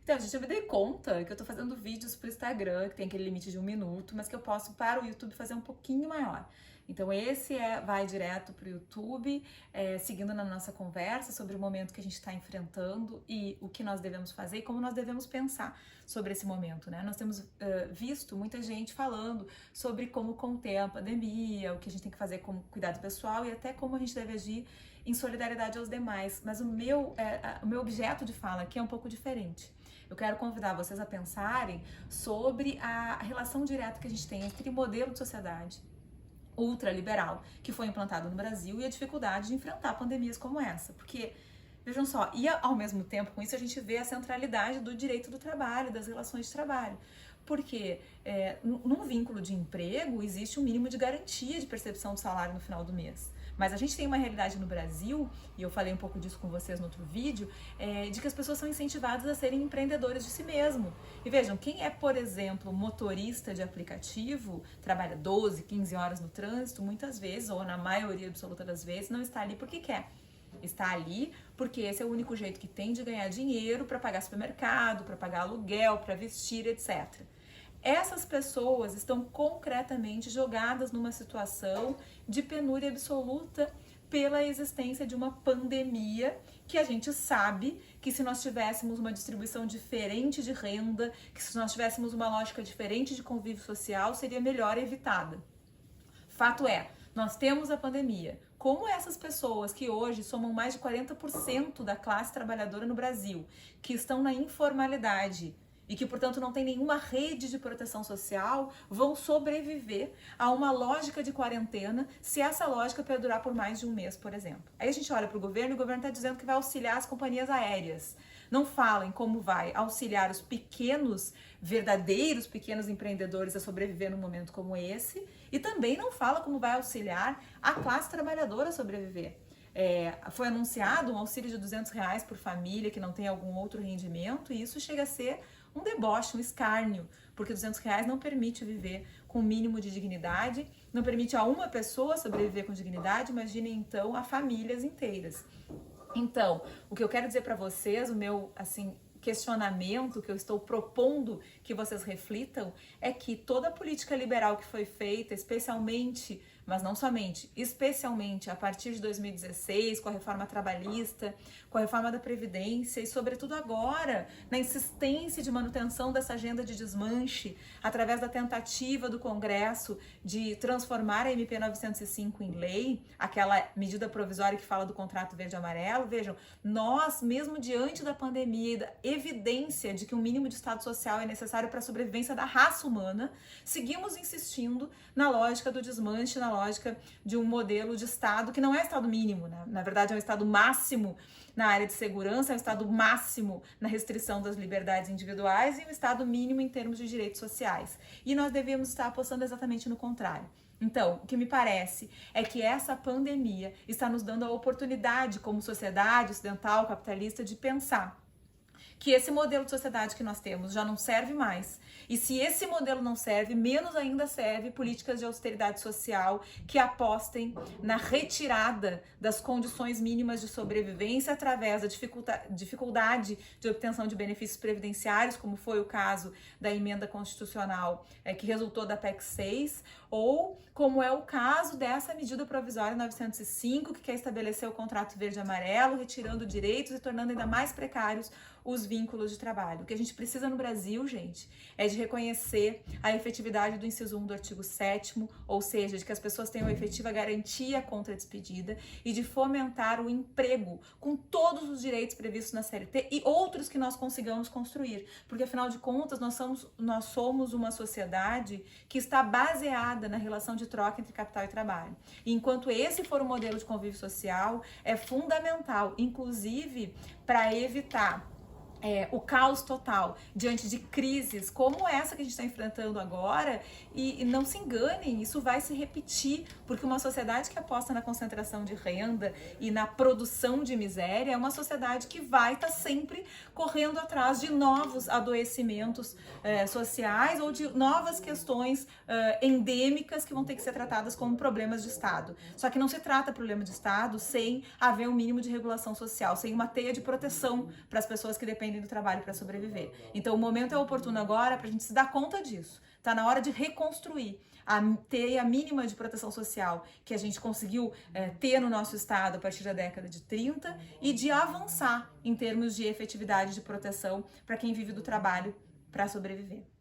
Então, gente, eu me dei conta que eu tô fazendo vídeos pro Instagram, que tem aquele limite de 1 minuto, mas que eu posso para o YouTube fazer um pouquinho maior. Então, esse vai direto pro YouTube, seguindo na nossa conversa sobre o momento que a gente está enfrentando e o que nós devemos fazer e como nós devemos pensar sobre esse momento, né? Nós temos visto muita gente falando sobre como conter a pandemia, o que a gente tem que fazer como cuidado pessoal e até como a gente deve agir em solidariedade aos demais. Mas o meu objeto de fala aqui é um pouco diferente. Eu quero convidar vocês a pensarem sobre a relação direta que a gente tem entre modelo de sociedade ultraliberal que foi implantado no Brasil e a dificuldade de enfrentar pandemias como essa. Porque, vejam só, e ao mesmo tempo com isso a gente vê a centralidade do direito do trabalho, das relações de trabalho. Porque num vínculo de emprego existe um mínimo de garantia de percepção do salário no final do mês. Mas a gente tem uma realidade no Brasil, e eu falei um pouco disso com vocês no outro vídeo, de que as pessoas são incentivadas a serem empreendedores de si mesmo. E vejam, quem é, por exemplo, motorista de aplicativo, trabalha 12, 15 horas no trânsito, muitas vezes, ou na maioria absoluta das vezes, não está ali porque quer. Está ali porque esse é o único jeito que tem de ganhar dinheiro para pagar supermercado, para pagar aluguel, para vestir, etc. Essas pessoas estão concretamente jogadas numa situação de penúria absoluta pela existência de uma pandemia que a gente sabe que se nós tivéssemos uma distribuição diferente de renda, que se nós tivéssemos uma lógica diferente de convívio social, seria melhor evitada. Fato é, nós temos a pandemia. Como essas pessoas que hoje somam mais de 40% da classe trabalhadora no Brasil, que estão na informalidade, e que, portanto, não tem nenhuma rede de proteção social, vão sobreviver a uma lógica de quarentena se essa lógica perdurar por mais de um mês, por exemplo. Aí a gente olha para o governo e o governo está dizendo que vai auxiliar as companhias aéreas. Não falam como vai auxiliar os pequenos, verdadeiros pequenos empreendedores a sobreviver num momento como esse e também não fala como vai auxiliar a classe trabalhadora a sobreviver. Foi anunciado um auxílio de R$200 por família que não tem algum outro rendimento e isso chega a ser um deboche, um escárnio, porque R$200 não permite viver com o mínimo de dignidade, não permite a uma pessoa sobreviver com dignidade, imagine então a famílias inteiras. Então, o que eu quero dizer para vocês, o meu questionamento que eu estou propondo que vocês reflitam é que toda a política liberal que foi feita, especialmente, mas não somente, especialmente a partir de 2016, com a reforma trabalhista, com a reforma da Previdência e, sobretudo agora, na insistência de manutenção dessa agenda de desmanche, através da tentativa do Congresso de transformar a MP 905 em lei, aquela medida provisória que fala do contrato verde-amarelo, vejam, nós, mesmo diante da pandemia e da evidência de que um mínimo de Estado social é necessário para a sobrevivência da raça humana, seguimos insistindo na lógica do desmanche, na lógica de um modelo de Estado que não é Estado mínimo, né? Na verdade é um Estado máximo na área de segurança, é um Estado máximo na restrição das liberdades individuais e um Estado mínimo em termos de direitos sociais. E nós devemos estar apostando exatamente no contrário. Então, o que me parece é que essa pandemia está nos dando a oportunidade, como sociedade ocidental, capitalista, de pensar que esse modelo de sociedade que nós temos já não serve mais. E se esse modelo não serve, menos ainda serve políticas de austeridade social que apostem na retirada das condições mínimas de sobrevivência através da dificuldade de obtenção de benefícios previdenciários, como foi o caso da emenda constitucional que resultou da PEC 6, ou como é o caso dessa medida provisória 905, que quer estabelecer o contrato verde-amarelo, retirando direitos e tornando ainda mais precários os vínculos de trabalho. O que a gente precisa no Brasil, gente, é de reconhecer a efetividade do inciso 1 do artigo 7º, ou seja, de que as pessoas tenham efetiva garantia contra a despedida e de fomentar o emprego com todos os direitos previstos na CLT e outros que nós consigamos construir, porque afinal de contas nós somos uma sociedade que está baseada na relação de troca entre capital e trabalho. E enquanto esse for o modelo de convívio social, é fundamental, inclusive para evitar o caos total diante de crises como essa que a gente está enfrentando agora e não se enganem, isso vai se repetir, porque uma sociedade que aposta na concentração de renda e na produção de miséria é uma sociedade que vai estar sempre correndo atrás de novos adoecimentos sociais ou de novas questões endêmicas que vão ter que ser tratadas como problemas de Estado. Só que não se trata de problema de Estado sem haver um mínimo de regulação social, sem uma teia de proteção para as pessoas que dependem dependem do trabalho para sobreviver. Então o momento é oportuno agora para a gente se dar conta disso. Tá na hora de reconstruir, ter a mínima de proteção social que a gente conseguiu ter no nosso estado a partir da década de 30 e de avançar em termos de efetividade de proteção para quem vive do trabalho para sobreviver.